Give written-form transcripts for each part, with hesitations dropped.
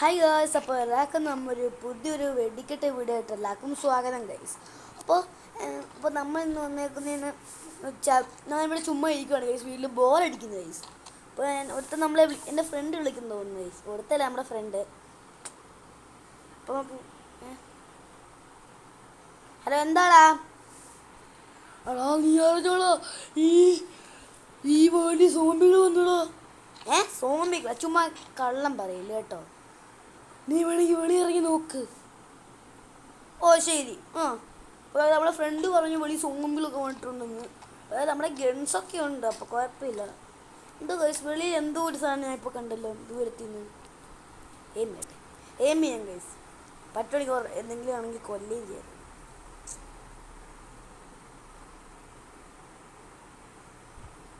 Hi girls, അപ്പോൾ എല്ലാവർക്കും നമ്മൊരു പുതിയൊരു വെടിക്കെട്ട് വീഡിയോ ആയിട്ട് എല്ലാവർക്കും സ്വാഗതം ഗൈസ്. അപ്പോൾ നമ്മൾ ഇന്ന് വന്നേക്കുന്നതെന്ന് വെച്ചാൽ ഞാനിവിടെ ചുമ്മാ ഇരിക്കുവാണ് ഗൈസ്, വീട്ടിൽ ബോറടിക്കുന്നു ഗൈസ്. അപ്പോൾ ഒരുത്ത നമ്മളെ എൻ്റെ ഫ്രണ്ട് വിളിക്കുന്നു തോന്നുന്നു ഗൈസ്, ഒരുത്തല്ല നമ്മുടെ ഫ്രണ്ട്. അപ്പോൾ ഹലോ, എന്താടാ? അടാ നീ അറിഞ്ഞോളാ, ഈ ഈ വേണ്ടി സോംബികൾ വന്നോളാ. സോംബികളാ? ചുമ്മാ കള്ളം പറയില്ല കേട്ടോ. നീ വേണമെങ്കിൽ വെളിയിറങ്ങി നോക്ക്. ഓ ശരി. അതായത് നമ്മുടെ ഫ്രണ്ട് പറഞ്ഞു വെളി സോമ്പിലൊക്കെ വന്നിട്ടുണ്ടെന്ന്. അതായത് നമ്മുടെ ഗൺസൊക്കെ ഉണ്ട്, അപ്പോൾ കുഴപ്പമില്ല. എന്തോ ഗൈസ്, വെളിയിൽ എന്തോ ഒരു സാധനം ഞാൻ ഇപ്പോൾ കണ്ടല്ലോ ദൂരത്തിന്ന്. എയിം ചെയ്യാം ഗൈസ്. പറ്റുവാണെങ്കിൽ എന്തെങ്കിലും ആണെങ്കിൽ കൊല്ലുകയും ചെയ്യാം.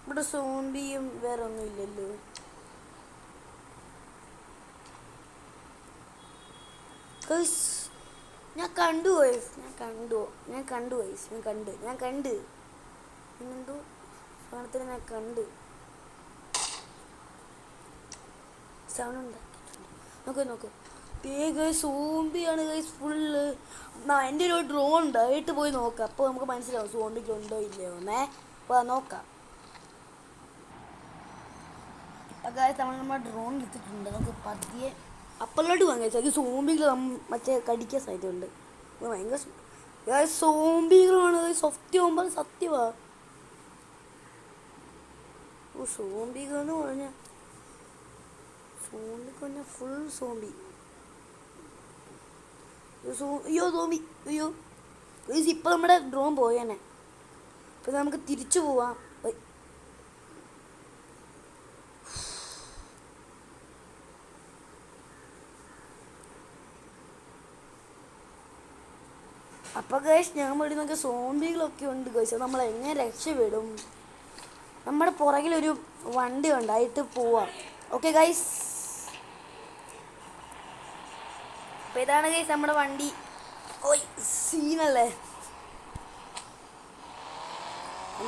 ഇവിടെ സോംബിയും വേറെ ഒന്നും ഇല്ലല്ലോ. ഞാൻ കണ്ടു വയസ് പിന്നെന്തോ സാധനത്തിന് ഞാൻ കണ്ട് സൗണ്ട് ഉണ്ടാക്കിയിട്ടുണ്ട്. നോക്ക് സോംബിയാണ് ഗൈസ് ഫുള്ള്. എൻ്റെ ഒരു ഡ്രോൺ ഉണ്ട്, ആയിട്ട് പോയി നോക്കാം, അപ്പോൾ നമുക്ക് മനസ്സിലാവും സോംബിക്ക് ഉണ്ടോ ഇല്ലയോ എന്നേ. അപ്പോൾ നോക്കാം. ഇപ്പം ഗൈസ് നമ്മൾ ഡ്രോൺ എടുത്തിട്ടുണ്ട്, നമുക്ക് പതിയെ അപ്പലോട്ട് വാങ്ങി. അത് സോംബികൾ മറ്റേ കടിക്കാൻ സാധ്യതയുണ്ട്. ഭയങ്കര സോംബികളാണ് സത്യമാകുമ്പോൾ സത്യമാ. സോംബികൾ എന്ന് പറഞ്ഞാൽ ഫുൾ സോംബി. അയ്യോ സോംബി, അയ്യോ ഇപ്പം നമ്മുടെ ഡ്രോൺ പോയേനെ. ഇപ്പം നമുക്ക് തിരിച്ചു പോവാം. അപ്പോൾ ഗൈസ് ഞാൻ വേണ്ടി നോക്കിയ സോംബികളൊക്കെ ഉണ്ട് ഗൈസ്. നമ്മൾ എങ്ങനെ രക്ഷപ്പെടും? നമ്മുടെ പുറകിലൊരു വണ്ടി ഉണ്ടായിട്ട് പോവാം. ഓക്കെ ഗൈസ്, അപ്പോൾ ഇതാണ് ഗൈസ് നമ്മുടെ വണ്ടി. ഓയ് സീനല്ലേ,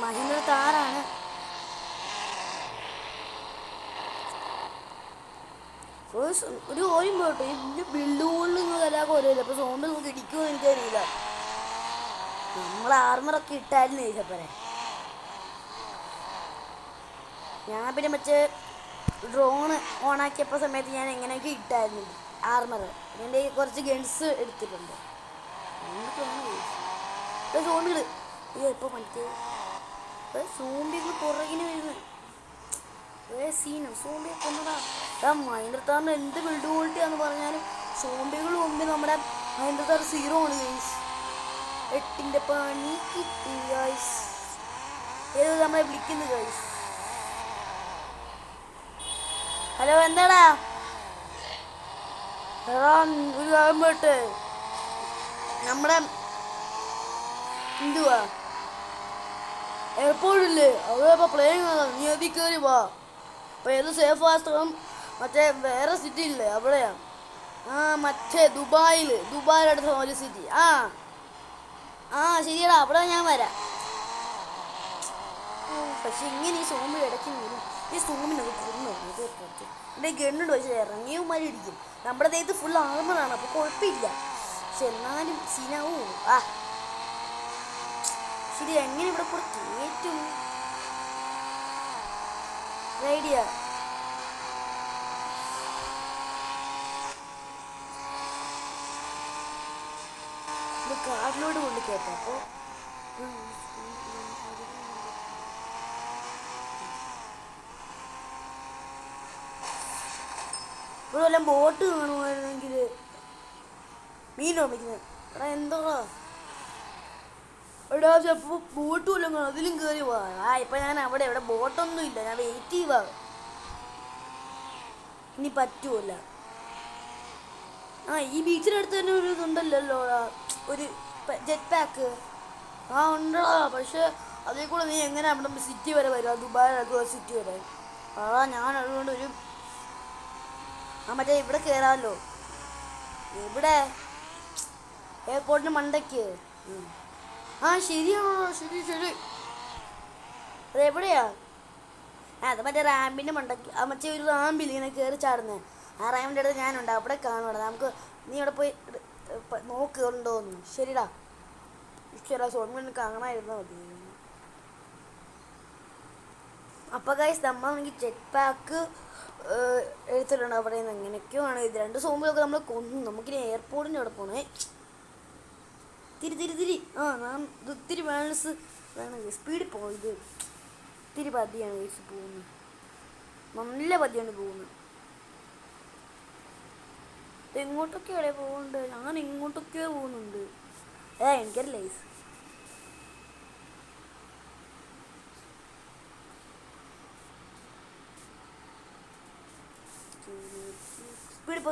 മഹീന്ദ്ര താറാണ്. ഒരു ഓയും പോട്ടെ, ഇതിൻ്റെ ബിൽഡുകളിൽ നിങ്ങൾ എല്ലാവർക്കും ഓരോ. അപ്പോൾ സോംബി നമുക്ക് ഇടിക്കുമെന്ന് എനിക്കറിയില്ല. നമ്മൾ ആർമറൊക്കെ ഇട്ടായിരുന്നു ചോദിച്ചപ്പോരെ. ഞാൻ പിന്നെ മറ്റേ ഡ്രോണ് ഓണാക്കിയപ്പോൾ സമയത്ത് ഞാൻ എങ്ങനെയൊക്കെ ഇട്ടായിരുന്നു ആർമർ. എൻ്റെ കുറച്ച് ഗൺസ് എടുത്തിട്ടുണ്ട്. സോംബികൾ ഇപ്പോൾ മറ്റേ സോംബികൾ പുറകിന് വരുന്നത് സീനോ. സോംബിയെ കൊന്നതാ. മഹീന്ദ്രത്താറിന് എന്ത് ബിൽഡ് ക്വാളിറ്റിയാന്ന് പറഞ്ഞാലും സോംബികൾ മുമ്പ് നമ്മുടെ മഹീന്ദ്രത്താർ 0 ആണ് ഗൈസ്. 8ൻ്റെ പണി കിട്ടി ഗൈസ്. ഏത് നമ്മളെ വിളിക്കുന്നു ഗൈസ്. ഹലോ, എന്താടാ? ഒരു കാര്യം പോട്ടെ, നമ്മുടെ എന്തുവാ എയർപോർട്ടില്ലേ അവിടെ ഇപ്പോൾ പ്ലെയിൻ നീ അതിൽ കയറി വാ. അപ്പോൾ ഏത് സേഫ് ആസ്ത്രം മറ്റേ വേറെ സിറ്റി ഇല്ലേ അവിടെയാണ്. മറ്റേ ദുബായിയുടെ അടുത്ത ഒരു സിറ്റി. ശരിയടാ, അവിടെ ഞാൻ വരാം. പക്ഷെ ഇങ്ങനെ ഈ സോംബി ഇടയ്ക്ക് വരും. ഈ സോംബിനൊക്കെ കൊന്നു എൻ്റെ ഗണ്ണുണ്ട്, പക്ഷേ ഇറങ്ങിയവന്മാരും ഇടിക്കും. നമ്മുടെ ദേഹത്ത് ഫുൾ ആർമറാണ്, അപ്പോൾ കുഴപ്പമില്ല. പക്ഷെ എന്നാലും സീനാവൂ. ശരി, എങ്ങനെ ഇവിടെ കൂടെ കയറ്റും? ഐഡിയ കാട്ടിലോട്ട് കൊണ്ട് കയറ്റാം. അപ്പോൾ ഇവിടെ വല്ലതും ബോട്ട് കാണുമായിരുന്നെങ്കിൽ മീൻ ഓമിക്കുന്നത്. എടാ എന്തോടാ എടാ, ചിലപ്പോൾ ബോട്ട് വല്ലതും കാണും, അതിലും കയറി പോവാ. ഇപ്പം ഞാൻ ഇവിടെ ബോട്ടൊന്നും ഇല്ല, ഞാൻ വെയിറ്റ് ചെയ്യുക. ഇനി പറ്റുമല്ല. ഈ ബീച്ചിനടുത്ത് തന്നെ ഒരു ഇതുണ്ടല്ലോ, ഒരു ജെറ്റ് പാക്ക്. ഉണ്ടോ? പക്ഷെ അതേ കൂടെ നീ എങ്ങനെ അവിടെ സിറ്റി വരെ വരും? ദുബായിലുള്ള സിറ്റി വരെ. ഞാൻ അതുകൊണ്ട് ഒരു മറ്റേ ഇവിടെ കയറാമല്ലോ. ഇവിടെ എയർപോർട്ടിന് മണ്ടയ്ക്ക്. ശരിയാണോ? ശരി. അതെവിടെയാ? അത് മറ്റേ റാമ്പിൻ്റെ മണ്ടയ്ക്ക്. മറ്റേ ഒരു റാമ്പിൽ ഇങ്ങനെ കയറി ചാടുന്നത്. ആ റൈമിൻ്റെ അടുത്ത് ഞാനുണ്ട്, അവിടെ കാണുവാണ്. നമുക്ക് നീ അവിടെ പോയി നോക്കുന്നുണ്ടോന്ന്. ശരിടാ. ഈശ്വര സോമിനെ കാണാതിരുന്നാൽ മതി. അപ്പോൾ ഗൈസ് നമ്മളാണെങ്കിൽ ചെക്ക് പാക്ക് എടുത്തിട്ടുണ്ട്. അവിടെ നിന്ന് എങ്ങനെയൊക്കെയാണ് ഇത് 2 സോമ്പികളൊക്കെ നമ്മൾ കൊന്നു. നമുക്കിനി എയർപോർട്ടിൻ്റെ അവിടെ പോകണേ. തിരി ഞാൻ ഇത്തിരി ബാലൻസ് വേണം. സ്പീഡിൽ പോകും. ഇത് ഇത്തിരി പതിയാണ് ഗൈസ് പോകുന്നത്. നല്ല പതിയാണ് പോകുന്നത്. എങ്ങോട്ടൊക്കെയാണ് പോകുന്നുണ്ട്? ഞാൻ എങ്ങോട്ടൊക്കെയോ പോകുന്നുണ്ട്. എനിക്കറിയില്ല ഗൈസ്.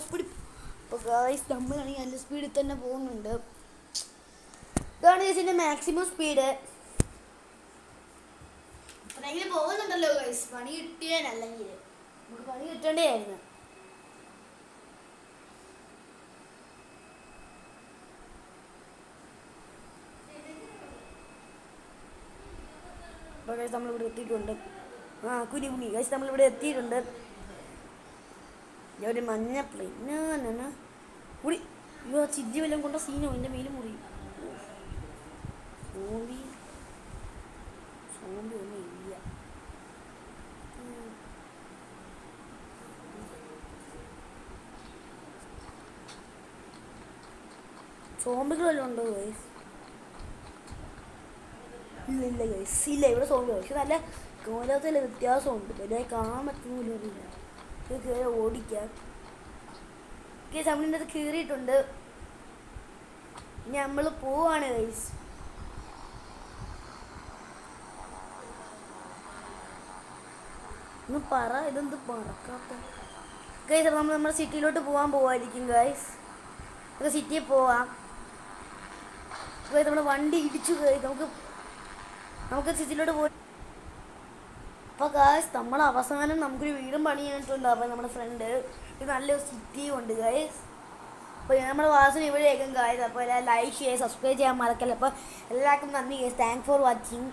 സ്പീഡ്. അപ്പോൾ ഗൈസ് നമ്മളാണെങ്കിൽ നല്ല സ്പീഡിൽ തന്നെ പോകുന്നുണ്ട്. ഇതാണ് ഗൈസിൻ്റെ മാക്സിമം സ്പീഡ്. എപ്പോഴെങ്കിലും പോകുന്നുണ്ടല്ലോ ഗൈസ്. പണി കിട്ടിയാനല്ലെങ്കിൽ നമുക്ക് പണി കിട്ടേണ്ടതായിരുന്നു. അപ്പോൾ ഗൈസ് നമ്മളിവിടെ എത്തിയിട്ടുണ്ട്. കുനി ഗൈസ് നമ്മളിവിടെ എത്തിയിട്ടുണ്ട്. ഒരു മഞ്ഞ പ്ലെയിൻ കൂടി ചിജ്ജി വല്ലതും കൊണ്ട സീനോ എൻ്റെ മേല് മുറി. സോമ്പി ഒന്നും ഇല്ല. സോമ്പികൾ വല്ലതും ഉണ്ടോ ഗൈസ്? ഇല്ല ഗൈസ് ഇല്ല. ഇവിടെ സോമ്പി പക്ഷെ നല്ല കോലത്തിലെ വ്യത്യാസമുണ്ട്. വലിയ കാണാൻ പറ്റുന്നില്ല. കയറി ഓടിക്കാം. ഗൈസ് നമ്മളിൻ്റെ അത് കയറിയിട്ടുണ്ട്. ഇനി നമ്മൾ പോവാണ് ഗൈസ്. ഒന്ന് പറ, ഇതെന്ത് പറക്കാത്ത ഗൈസ്. അപ്പോൾ നമ്മൾ നമ്മുടെ സിറ്റിയിലോട്ട് പോവായിരിക്കും ഗൈസ്. നമുക്ക് സിറ്റിയിൽ പോവാം ഗൈസ്. നമ്മുടെ വണ്ടി ഇടിച്ചു ഗൈസ്. നമുക്ക് സിറ്റിയിലോട്ട് പോയി. അപ്പോൾ ഗൈസ് നമ്മൾ അവസാനം നമുക്കൊരു വീടും പണി ചെയ്തിട്ടുണ്ട്. അപ്പോൾ നമ്മുടെ ഫ്രണ്ട് ഇത് നല്ലൊരു സിറ്റിയും ഉണ്ട് ഗൈസ്. അപ്പോൾ നമ്മുടെ വാസന ഇവിടെയായിരിക്കും ഗൈസ്. അപ്പോൾ എല്ലാം ലൈക്ക് ചെയ്യുക, സബ്സ്ക്രൈബ് ചെയ്യാൻ മറക്കല്ല. അപ്പോൾ എല്ലാവർക്കും നന്ദി ഗൈസ്. Thanks for watching.